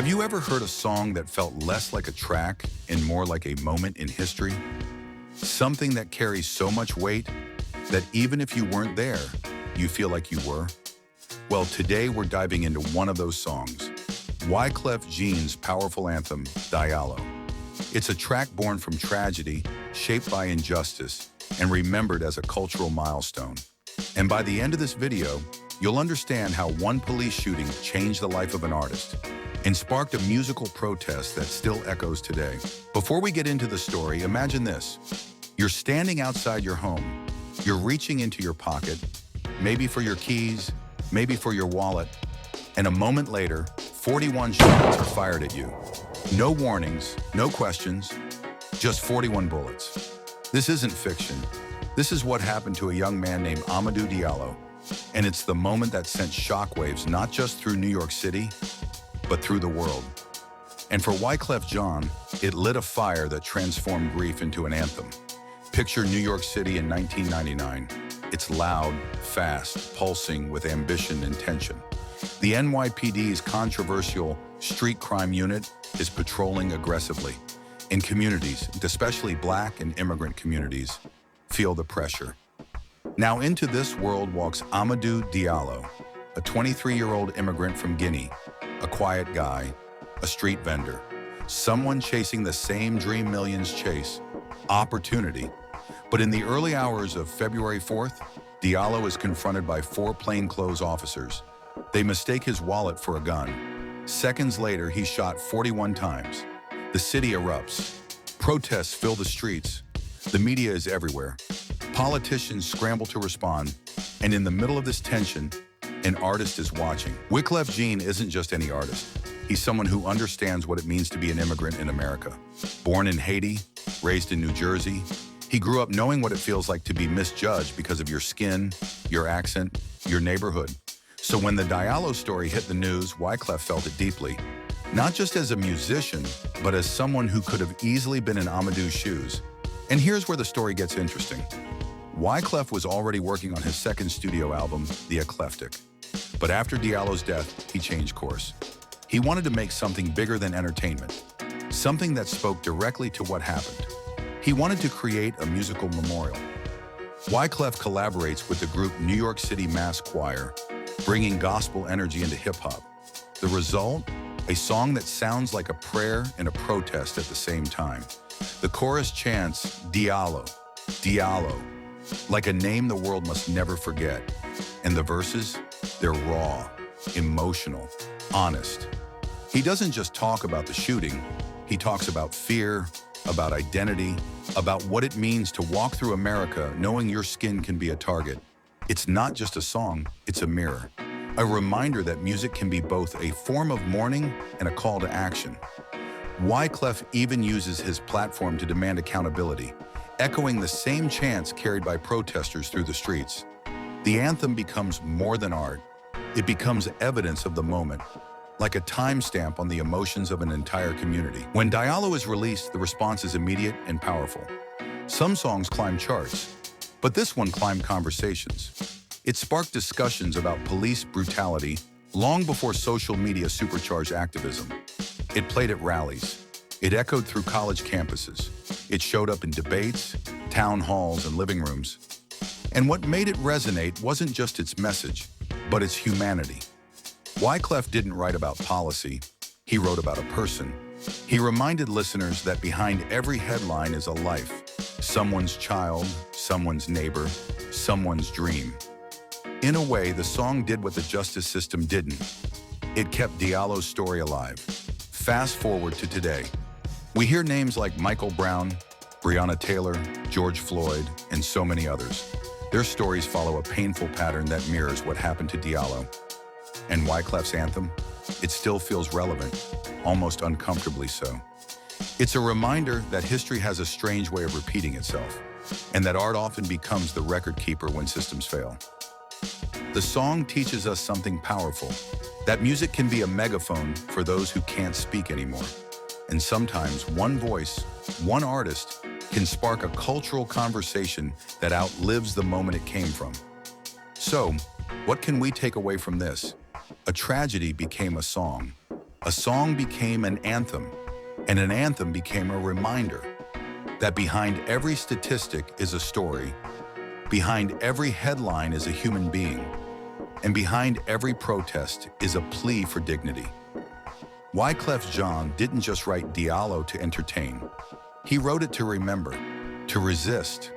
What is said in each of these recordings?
Have you ever heard a song that felt less like a track and more like a moment in history? Something that carries so much weight that even if you weren't there, you feel like you were? Well, today we're diving into one of those songs, Wyclef Jean's powerful anthem, Diallo. It's a track born from tragedy, shaped by injustice, and remembered as a cultural milestone. And by the end of this video, you'll understand how one police shooting changed the life of an artist and sparked a musical protest that still echoes today. Before we get into the story, imagine this. You're standing outside your home. You're reaching into your pocket, maybe for your keys, maybe for your wallet, and a moment later, 41 shots are fired at you. No warnings, no questions, just 41 bullets. This isn't fiction. This is what happened to a young man named Amadou Diallo, and it's the moment that sent shockwaves not just through New York City, but through the world. And for Wyclef Jean, it lit a fire that transformed grief into an anthem. Picture New York City in 1999. It's loud, fast, pulsing with ambition and tension. The NYPD's controversial street crime unit is patrolling aggressively. And communities, especially Black and immigrant communities, feel the pressure. Now into this world walks Amadou Diallo, a 23-year-old immigrant from Guinea, a quiet guy, a street vendor, someone chasing the same dream millions chase, opportunity. But in the early hours of February 4th, Diallo is confronted by 4 plainclothes officers. They mistake his wallet for a gun. Seconds later, he's shot 41 times. The city erupts. Protests fill the streets. The media is everywhere. Politicians scramble to respond. And in the middle of this tension, an artist is watching. Wyclef Jean isn't just any artist. He's someone who understands what it means to be an immigrant in America. Born in Haiti, raised in New Jersey, he grew up knowing what it feels like to be misjudged because of your skin, your accent, your neighborhood. So when the Diallo story hit the news, Wyclef felt it deeply. Not just as a musician, but as someone who could have easily been in Amadou's shoes. And here's where the story gets interesting. Wyclef was already working on his second studio album, The Eclectic. But after Diallo's death, he changed course. He wanted to make something bigger than entertainment, something that spoke directly to what happened. He wanted to create a musical memorial. Wyclef collaborates with the group New York City Mass Choir, bringing gospel energy into hip-hop. The result? A song that sounds like a prayer and a protest at the same time. The chorus chants, Diallo, Diallo, like a name the world must never forget. And the verses? They're raw, emotional, honest. He doesn't just talk about the shooting. He talks about fear, about identity, about what it means to walk through America knowing your skin can be a target. It's not just a song, it's a mirror. A reminder that music can be both a form of mourning and a call to action. Wyclef even uses his platform to demand accountability, echoing the same chants carried by protesters through the streets. The anthem becomes more than art. It becomes evidence of the moment, like a timestamp on the emotions of an entire community. When Diallo is released, the response is immediate and powerful. Some songs climb charts, but this one climbed conversations. It sparked discussions about police brutality long before social media supercharged activism. It played at rallies. It echoed through college campuses. It showed up in debates, town halls, and living rooms. And what made it resonate wasn't just its message, but its humanity. Wyclef didn't write about policy. He wrote about a person. He reminded listeners that behind every headline is a life. Someone's child, someone's neighbor, someone's dream. In a way, the song did what the justice system didn't. It kept Diallo's story alive. Fast forward to today. We hear names like Michael Brown, Breonna Taylor, George Floyd, and so many others. Their stories follow a painful pattern that mirrors what happened to Diallo. And Wyclef's anthem? It still feels relevant, almost uncomfortably so. It's a reminder that history has a strange way of repeating itself, and that art often becomes the record keeper when systems fail. The song teaches us something powerful, that music can be a megaphone for those who can't speak anymore. And sometimes one voice, one artist, can spark a cultural conversation that outlives the moment it came from. So, what can we take away from this? A tragedy became a song. A song became an anthem, and an anthem became a reminder that behind every statistic is a story, behind every headline is a human being, and behind every protest is a plea for dignity. Wyclef Jean didn't just write Diallo to entertain. He wrote it to remember, to resist,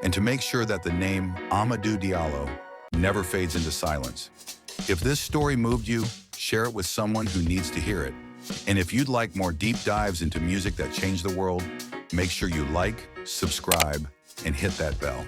and to make sure that the name Amadou Diallo never fades into silence. If this story moved you, share it with someone who needs to hear it. And if you'd like more deep dives into music that changed the world, make sure you like, subscribe, and hit that bell.